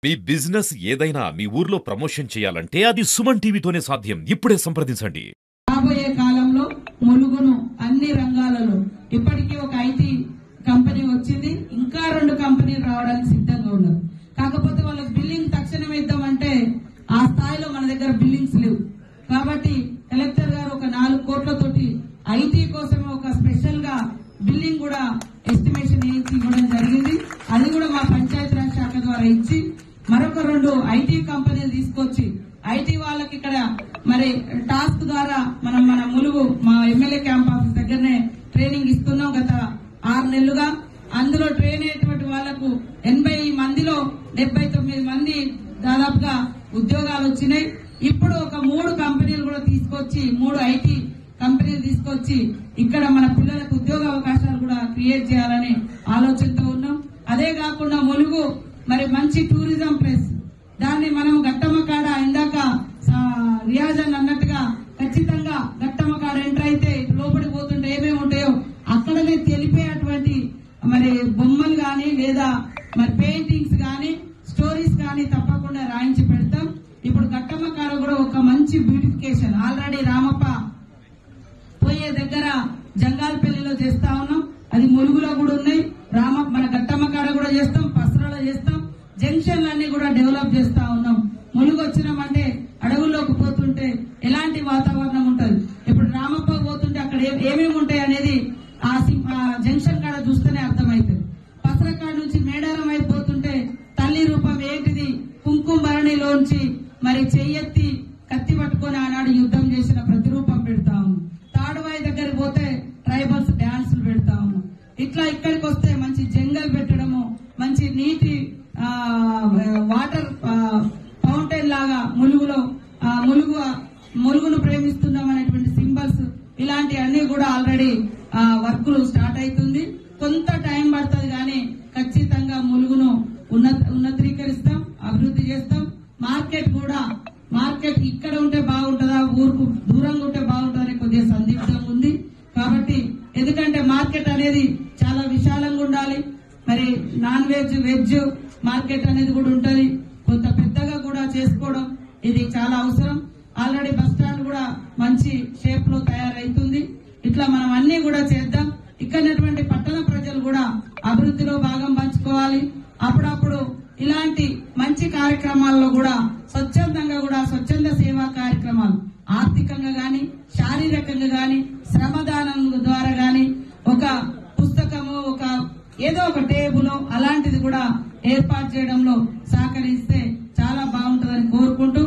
మీ business ఏదైనా మీ ఊర్లో promotion చేయాలంటే అది సుమన్ టీవీతోనే సాధ్యం. ఇప్పుడే సంప్రదించండి. రాబోయే కాలంలో ములుగును అన్ని రంగాలలో ఇప్పటికీ ఒక ఐటీ కంపెనీ వచ్చింది, ఇంకా 2 కంపెనీలు రావడానికి సిద్ధంగా ఉన్నారు. కాకపోతే వాళ్ళకి బిల్లింగ్ తక్షణం ఇద్దామంటే ఆ స్థాయిలో మన దగ్గర బిల్లింగ్స్ లేవు. కాబట్టి కలెక్టర్ గారు ఒక 4 కోట్లతోటి ఐటీ కోసమే ఒక స్పెషల్ గా బిల్లింగ్ కూడా ఎస్టిమేషన్ వేయించి ఇవ్వడం జరిగింది. అది కూడా మా పంచాయతీరాజ్ శాఖ ద్వారా ఇచ్చి మరొక 2 ఐటీ కంపెనీలు తీసుకొచ్చి ఐటీ వాళ్ళకి ఇక్కడ మరి టాస్క్ ద్వారా మన ములుగు మా ఎమ్మెల్యే క్యాంప్ ఆఫీస్ దగ్గరనే ట్రైనింగ్ ఇస్తున్నాం గత 6 నెలలుగా. అందులో ట్రైన్ అయ్యేటువంటి వాళ్లకు 80 మందిలో 79 మంది దాదాపుగా ఉద్యోగాలు వచ్చినాయి. ఇప్పుడు ఒక 3 కంపెనీలు కూడా తీసుకొచ్చి 3 ఐటీ కంపెనీలు తీసుకొచ్చి ఇక్కడ మన పిల్లలకు ఉద్యోగ అవకాశాలు కూడా క్రియేట్ చేయాలని ఆలోచనతో ఉన్నాం. అదే కాకుండా ములుగు మరి మంచి టూరిజం ప్లేస్, దాన్ని మనం గట్టమ్మ కాడ ఇందాక రియాజ్ అని అన్నట్టుగా ఖచ్చితంగా గట్టమ్మ కాడ ఎంటర్ అయితే లోపలికి పోతుంటే ఏమేమి ఉంటాయో అక్కడనే తెలిపేటువంటి మరి బొమ్మలు గాని లేదా మరి పెయింటింగ్స్ గాని స్టోరీస్ గాని తప్పకుండా రాయించి పెడతాం. ఇప్పుడు గట్టమ్మ కాడ కూడా ఒక మంచి బ్యూటిఫికేషన్ ఆల్రెడీ రామప్ప పోయే దగ్గర జంగాలపల్లిలో చేస్తా ఉన్నాం, అది ములుగులో కూడా ఉన్నాయి. మన గట్టమ్మ కాడ కూడా చేస్తాం, పసరలో చేస్తాం, జంక్షన్లన్నీ కూడా డెవలప్ చేస్తా ఉన్నాం. ములుగు వచ్చినామంటే అడవుల్లోకి పోతుంటే ఎలాంటి వాతావరణం ఉంటుంది, ఇప్పుడు రామప్ప పోతుంటే అక్కడ ఏమేమి ఉంటాయి అనేది ఆ జంక్షన్ కాడ చూస్తేనే అర్థమవుతుంది. పసర కాడ నుంచి మేడారం అయిపోతుంటే తల్లి రూపం ఏంటిది, కుంకుమ భరణిలోంచి మరి చెయ్యెత్తి కత్తి పట్టుకొని ఆనాడు యుద్ధం చేసిన ప్రతిరూపం పెడతా ఉన్నాం. తాడువాయి దగ్గరికి పోతే ట్రైబల్స్ డాన్సులు పెడతా ఉన్నాం. ఇట్లా ఇక్కడికి వస్తే మంచి జంగల్ పెట్టడము, మంచి నీటి వాటర్ ఫౌంటైన్ లాగా ములుగును ప్రేమిస్తున్నాం అనేటువంటి సింబల్స్ ఇలాంటి అన్ని కూడా ఆల్రెడీ వర్కులు స్టార్ట్ అవుతుంది. కొంత టైం పడుతుంది కానీ ఖచ్చితంగా ములుగును ఉన్నతీకరిస్తాం, అభివృద్ధి చేస్తాం. మార్కెట్ ఇక్కడ ఉంటే బాగుంటుందా, ఊరుకు దూరంగా ఉంటే బాగుంటుందని కొద్దిగా సందిగ్ధం ఉంది. కాబట్టి ఎందుకంటే మార్కెట్ అనేది చాలా విశాలంగా ఉండాలి. మరి నాన్ వెజ్ వెజ్ మార్కెట్ అనేది కూడా ఉంటది, కొంత పెద్దగా కూడా చేసుకోవడం ఇది చాలా అవసరం. ఆల్రెడీ బస్ స్టాండ్ కూడా మంచి షేప్ లో తయారైతుంది. ఇట్లా మనం అన్ని కూడా చేద్దాం. ఇక్కడటువంటి పట్టణ ప్రజలు కూడా అభివృద్ధిలో భాగం పంచుకోవాలి. అప్పుడప్పుడు ఇలాంటి మంచి కార్యక్రమాల్లో కూడా స్వచ్ఛంద సేవా కార్యక్రమాలు ఆర్థికంగా గాని శారీరకంగా గాని శ్రమదానం ద్వారా గాని ఒక పుస్తకము ఏదో ఒక టేబుల్ అలాంటిది కూడా ఏర్పాటు చేయడంలో సహకరిస్తే చాలా బాగుంటుందని కోరుకుంటూ